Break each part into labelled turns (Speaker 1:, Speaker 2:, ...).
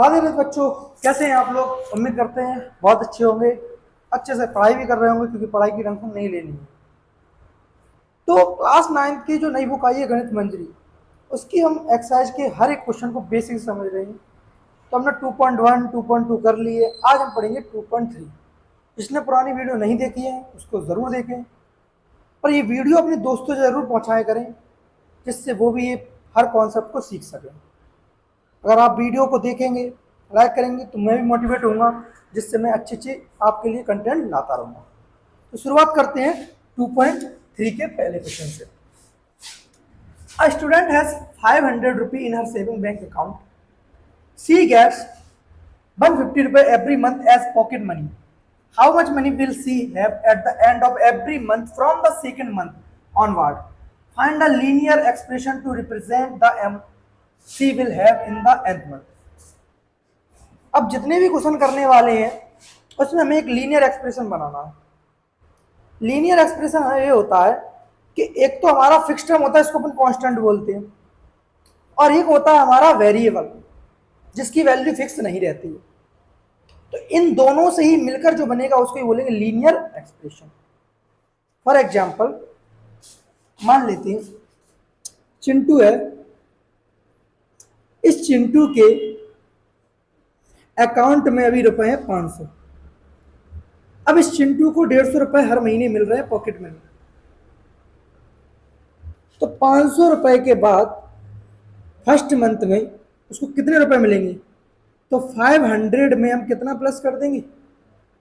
Speaker 1: राधे राधे बच्चों, कैसे हैं आप लोग। उम्मीद करते हैं बहुत अच्छे होंगे, अच्छे से पढ़ाई भी कर रहे होंगे क्योंकि पढ़ाई की टेंशन नहीं लेनी है। तो क्लास 9th की जो नई बुक आई है गणित मंजरी, उसकी हम एक्सरसाइज के हर एक क्वेश्चन को बेसिक से समझ रहे हैं। तो हमने 2.1 2.2 कर लिए, आज हम पढ़ेंगे 2.3। जिसने पुरानी वीडियो नहीं देखी है उसको ज़रूर देखें, पर ये वीडियो अपने दोस्तों से ज़रूर पहुँचाया करें जिससे वो भी ये हर कॉन्सेप्ट को सीख सकें। अगर आप वीडियो को देखेंगे, लाइक करेंगे, तो मैं भी मोटिवेट होऊंगा, जिससे मैं अच्छे अच्छे आपके लिए कंटेंट लाता रहूँगा। तो शुरुआत करते हैं 2.3 के पहले क्वेश्चन से। A student has 500 rupee in her saving bank account. She gets 150 रुपये every month as pocket money. How much money will she have at the end of every month from the second month onward? Find the linear expression to represent the M she will have in the end month. अब जितने भी question करने वाले हैं उसमें हमें एक linear expression बनाना है। लीनियर एक्सप्रेशन ये होता है कि एक तो हमारा फिक्स टर्म होता है, इसको अपन कांस्टेंट बोलते हैं, और एक होता है हमारा वेरिएबल जिसकी वैल्यू फिक्स नहीं रहती है। तो इन दोनों से ही मिलकर जो बनेगा उसको ही बोलेंगे लीनियर एक्सप्रेशन। फॉर एग्जाम्पल मान लेते हैं चिंटू है, इस चिंटू के अकाउंट में अभी रुपए हैं 500। अब इस चिंटू को 150 रुपए हर महीने मिल रहे हैं पॉकेट मनी। तो 500 रुपए के बाद फर्स्ट मंथ में उसको कितने रुपए मिलेंगे? तो 500 में हम कितना प्लस कर देंगे?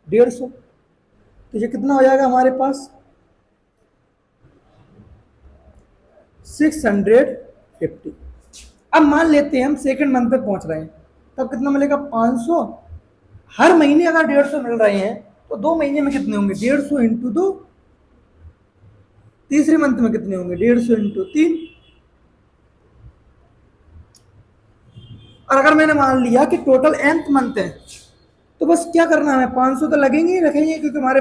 Speaker 1: 150। तो ये कितना हो जाएगा हमारे पास? 650। अब मान लेते हैं हम सेकंड मंथ पे पहुंच रहे हैं, तब कितना मिलेगा? 500। हर महीने अगर 150 मिल रहे हैं तो 2 महीने में कितने होंगे? 150 इंटू 2। तीसरे मंथ में कितने होंगे? 150 इंटू 3। और अगर मैंने मान लिया कि टोटल nth मंथ है, तो बस क्या करना है, 500 तो लगेंगे ही रखेंगे क्योंकि हमारे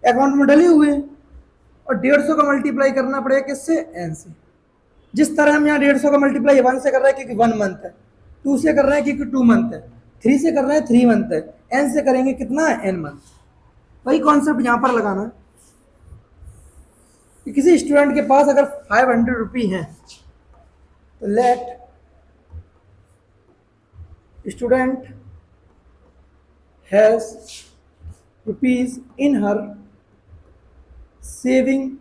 Speaker 1: अकाउंट में डले हुए हैं, और 150 का मल्टीप्लाई करना पड़ेगा किससे? n से। जिस तरह हम यहाँ 150 का मल्टीप्लाई 1 से कर रहे हैं क्योंकि 1 मंथ है, 2 से कर रहे हैं क्योंकि 2 मंथ है, 3 से कर रहे हैं 3 मंथ है, n से करेंगे कितना है? n month. वही कॉन्सेप्ट यहाँ पर लगाना है कि किसी स्टूडेंट के पास अगर 500 रुपी हैं तो let student has rupees in her saving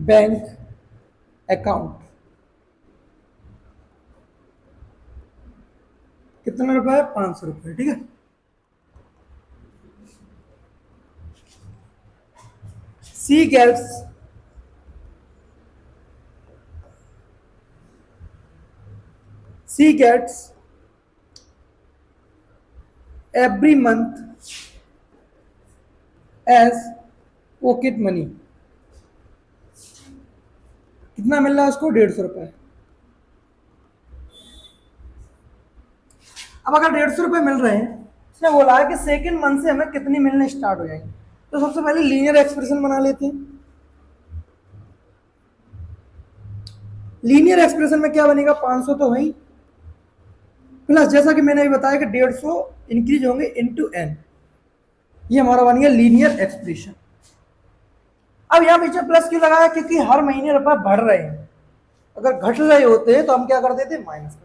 Speaker 1: bank account. कितना रुपए है? 500 रुपये। ठीक है, she gets every month as pocket money. कितना मिल रहा है उसको? 150 रुपये। अब अगर 150 रुपये मिल रहे हैं, इसने बोला है कि सेकेंड मंथ से हमें कितनी मिलने स्टार्ट हो जाएंगे। तो सबसे पहले लीनियर एक्सप्रेशन बना लेते हैं। लीनियर एक्सप्रेशन में क्या बनेगा? 500 तो वही, प्लस जैसा कि मैंने अभी बताया कि 150 इंक्रीज होंगे इनटू n। ये हमारा बन गया लीनियर एक्सप्रेशन। अब यहाँ पीछे प्लस क्यों लगाया? क्योंकि हर महीने रुपए बढ़ रहे हैं, अगर घट रहे होते तो हम क्या कर देते? माइनस करते।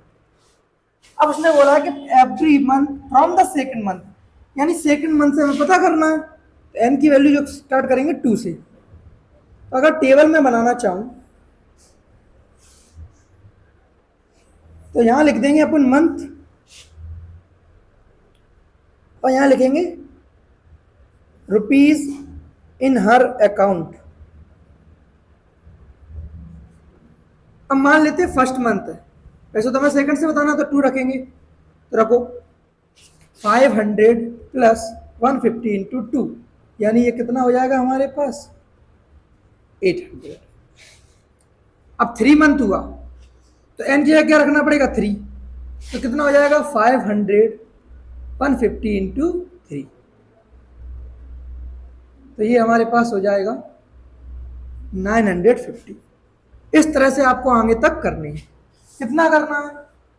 Speaker 1: अब उसने बोला कि every month from the second month, यानी सेकंड मंथ से हमें पता करना है, तो n की वैल्यू जो स्टार्ट करेंगे 2 से। तो अगर टेबल में बनाना चाहूं तो यहां लिख देंगे अपन मंथ, और यहां लिखेंगे रुपीज इन हर अकाउंट। अब मान लेते हैं फर्स्ट मंथ है, वैसे तो हमें सेकंड से बताना, तो 2 रखेंगे। तो रखो 500 प्लस 150 इंटू 2, यानी ये कितना हो जाएगा हमारे पास? 800। अब 3 मंथ हुआ तो n की जगह क्या रखना पड़ेगा? 3। तो कितना हो जाएगा? 500 150 इंटू 3। तो ये हमारे पास हो जाएगा 950। इस तरह से आपको आगे तक करनी है। कितना करना है?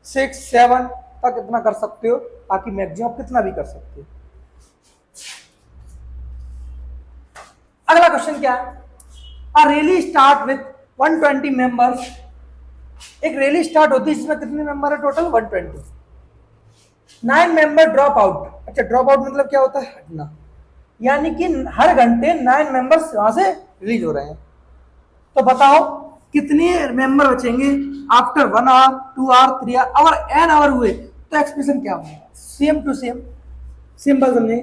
Speaker 1: 6 7 तक इतना कर सकते हो, ताकि मैक्सिमम आप कितना भी कर सकते हो। अगला क्वेश्चन क्या है, अ रैली स्टार्ट विथ 120 मेंबर्स। एक रैली स्टार्ट होती है जिसमें कितने मेंबर है टोटल, 120। 9 member drop out. अच्छा, ड्रॉप आउट मतलब क्या होता है, हटना, यानी कि हर घंटे 9 मेंबर्स वहां से रिलीज हो रहे हैं। तो बताओ कितने मेंबर बचेंगे आफ्टर 1 आवर, 2 आवर, 3 आवर, अगर n आवर हुए तो एक्सप्रेशन क्या होगा, सेम टू सेम, सिंपल समझे।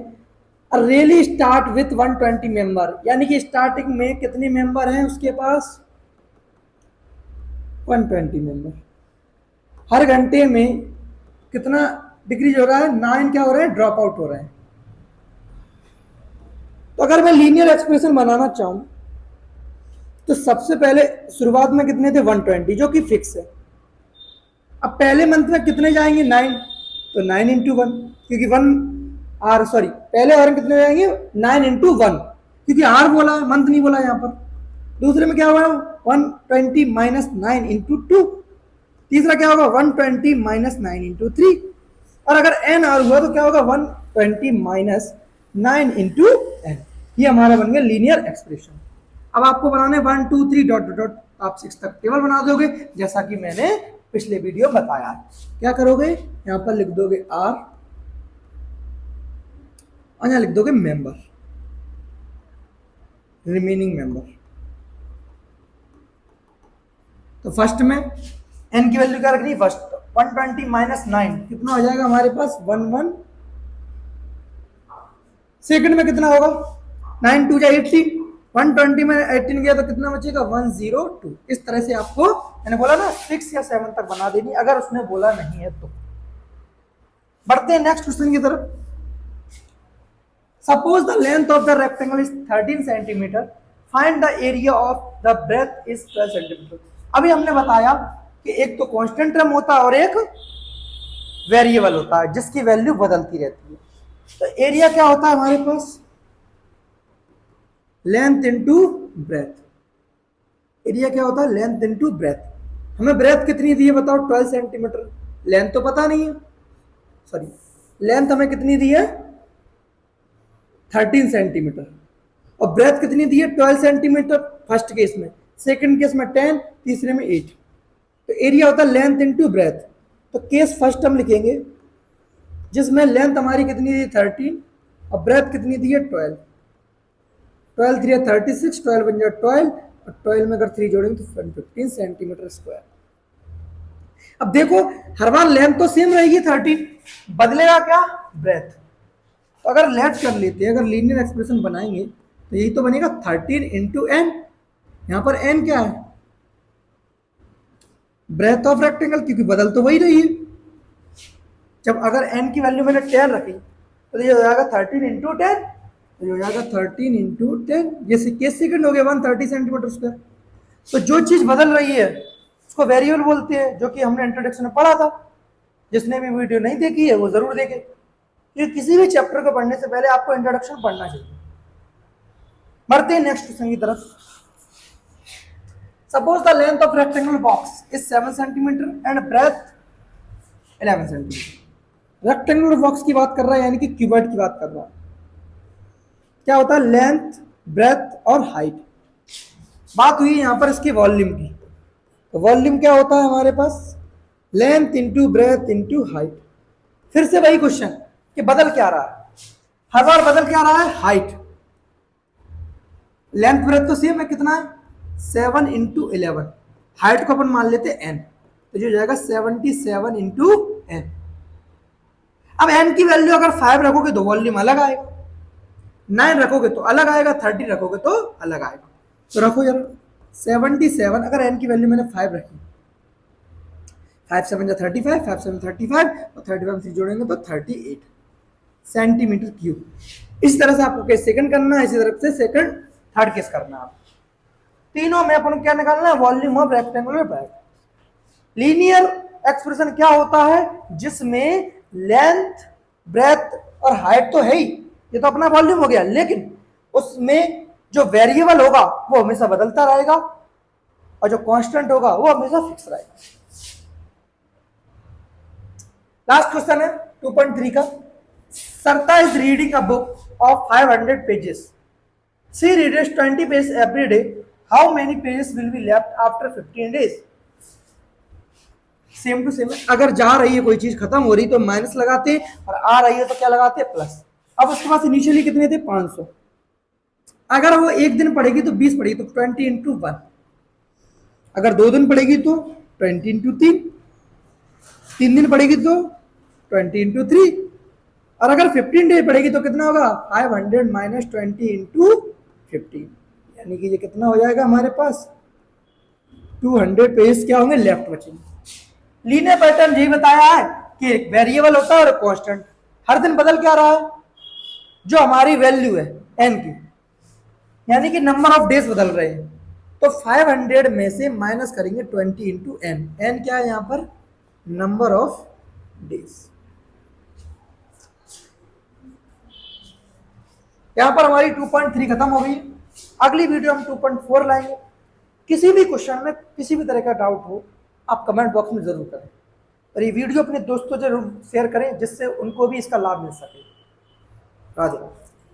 Speaker 1: रैली स्टार्ट विथ 120 मेंबर, यानी कि स्टार्टिंग में कितने मेंबर हैं उसके पास, 120 मेंबर। हर घंटे में कितना डिक्रीज हो रहा है, 9 क्या हो रहा है, ड्रॉप आउट हो रहे हैं। तो अगर मैं लीनियर एक्सप्रेशन बनाना चाहूं तो सबसे पहले शुरुआत में कितने थे, 120, जो कि फिक्स है। अब पहले मंथ में कितने जाएंगे, 9, तो 9 इंटू 1, क्योंकि 1 आर, सॉरी पहले आर कितने जाएंगे, 9 इंटू 1, क्योंकि आर बोला है, मंथ नहीं बोला यहाँ पर। दूसरे में क्या होगा, 120 माइनस 9 इंटू 2। तीसरा क्या होगा, 120 माइनस 9 इंटू 3। और अगर एन आर हुआ तो क्या होगा, 120 माइनस 9 इंटू एन। ये हमारा बन गया लीनियर एक्सप्रेशन। अब आपको बनाने 1 2 3 डॉट डॉट, आप 6 तक टेबल बना दोगे, जैसा कि मैंने पिछले वीडियो बताया। क्या करोगे, यहां पर लिख दोगे आर और यहां लिख दोगे मेंबर, रिमेनिंग मेंबर। तो फर्स्ट में एन की वैल्यू क्या रखनी है, फर्स्ट 120 माइनस 9 कितना हो जाएगा हमारे पास, 11। सेकंड में कितना होगा, 9 2 जा 18, 120 में 18 गया तो कितना बचेगा, 102। इस तरह से आपको मैंने बोला ना 6 या 7 तक बना देनी, अगर उसने बोला नहीं है तो। बढ़ते हैं नेक्स्ट क्वेश्चन की तरफ। Suppose the length of the rectangle is 13 centimetre, find the area of the breadth is 12 centimetre. अभी हमने बताया कि एक तो कांस्टेंट टर्म होता है और एक वेरिएबल होता है जिसकी वैल्यू बदलती रहती है। तो एरिया क्या होता है हमारे पास, लेंथ इनटू ब्रेथ। एरिया क्या होता है, लेंथ इनटू ब्रेथ। हमें ब्रेथ कितनी दी है बताओ, 12 सेंटीमीटर। लेंथ तो पता नहीं है, सॉरी लेंथ हमें कितनी दी है, 13 सेंटीमीटर। और ब्रेथ कितनी दी है, 12 सेंटीमीटर फर्स्ट केस में, सेकंड केस में 10, तीसरे में 8। तो एरिया होता है लेंथ इनटू ब्रेथ। तो केस फर्स्ट हम लिखेंगे जिसमें लेंथ हमारी कितनी दी, 13, और ब्रेथ कितनी दी है, 12। 12 3 36, 12 बन जाए 12, और 12 में अगर 3 जोड़ेंगे तो 15 सेंटीमीटर स्क्वायर। अब देखो हर बार लेंथ तो सेम रहेगी 13, बदलेगा क्या, ब्रेथ। तो अगर लेट कर लेते हैं, अगर लीनियर एक्सप्रेशन बनाएंगे तो यही तो बनेगा 13 इंटू एन। यहां पर एन क्या है, ब्रेथ ऑफ रेक्टेंगल, क्योंकि बदल तो वही रही है। जब अगर एन की वैल्यू मैंने 10 रखी तो ये हो जाएगा 13 इंटू 10, तो ये हो जाएगा 13 इंटू 10। ये केस सेकंड हो गया 130 सेंटीमीटर स्क्वायर। तो जो चीज बदल रही है उसको वेरिएबल बोलते हैं, जो कि हमने इंट्रोडक्शन में पढ़ा था। जिसने भी वीडियो नहीं देखी है वो जरूर देखे, क्योंकि किसी भी चैप्टर को पढ़ने से पहले आपको इंट्रोडक्शन पढ़ना चाहिए। बढ़ते हैं नेक्स्ट क्वेश्चन की तरफ। Suppose the length of rectangular box is 7 centimetre and breadth 11 centimetre. Rectangular box की बात कर रहा है, यानी कि क्यूबॉइड की बात कर रहा है। क्या होता है, लेंथ, ब्रेथ और हाइट। बात हुई यहां पर इसके वॉल्यूम की। तो वॉल्यूम क्या होता है हमारे पास, length into breadth into height. फिर से वही क्वेश्चन कि बदल क्या रहा है, हर बार बदल क्या रहा है, हाइट। लेंथ ब्रेथ तो सेम है, कितना है, 7 इंटू 11। हाइट को अपन मान लेते हैं n, तो जो जाएगा 77 इंटू n। अब n की वैल्यू अगर 5 रखोगे तो वॉल्यूम अलग आएगा, 9 रखोगे तो अलग आएगा, 30 रखोगे तो अलग आएगा। तो रखो जरा 77, अगर n की वैल्यू मैंने 5 रखी, 5 7 जा 35, 5 7 35, और 35 से जोड़ेंगे तो 38 सेंटीमीटर क्यूब। इस तरह से आपको केस सेकंड करना है, इसी तरह से सेकंड थर्ड केस करना है। तीनों में अपन क्या निकालना है, volume of rectangular bracket. Linear expression क्या होता है, जिसमें लेंथ, ब्रेथ और हाइट तो है ही, ये तो अपना वॉल्यूम हो गया, लेकिन उसमें जो वेरिएबल होगा वो हमेशा बदलता रहेगा और जो कांस्टेंट होगा वो हमेशा फिक्स रहेगा। लास्ट क्वेश्चन है 2.3 का। Sarita is reading a book of 500 pages. She reads 20 pages every day. How many pages will be left after 15 days? Same to same है, अगर जा रही है कोई चीज खत्म हो रही तो माइनस लगाते और आ रही है तो क्या लगाते प्लस। अब उसके पास इनिशियली कितने थे 500, अगर वो एक दिन पढ़ेगी तो 20 पढ़ेगी तो 20 इंटू 1, अगर 2 दिन पढ़ेगी तो 20 इंटू 3, 3 दिन पढ़ेगी तो 20 इंटू 3, और अगर 15 डे पढ़ेगी तो कितना होगा 500 माइनस 20 इंटू 15, यानी कि ये कितना हो जाएगा हमारे पास 200 पेज क्या होंगे लेफ्ट बचेंगे। लीनियर पैटर्न यही बताया है कि वेरिएबल होता है और कांस्टेंट, हर दिन बदल क्या रहा है, जो हमारी वैल्यू है n की, यानी कि नंबर ऑफ डेज बदल रहे हैं, तो 500 में से माइनस करेंगे 20 इंटू एन, एन क्या है यहाँ पर नंबर ऑफ डेज। यहां पर हमारी 2.3 खत्म हो गई। अगली वीडियो हम 2.4 लाएंगे। किसी भी क्वेश्चन में किसी भी तरह का डाउट हो आप कमेंट बॉक्स में जरूर करें, और ये वीडियो अपने दोस्तों से जरूर शेयर करें जिससे उनको भी इसका लाभ मिल सके। राधे।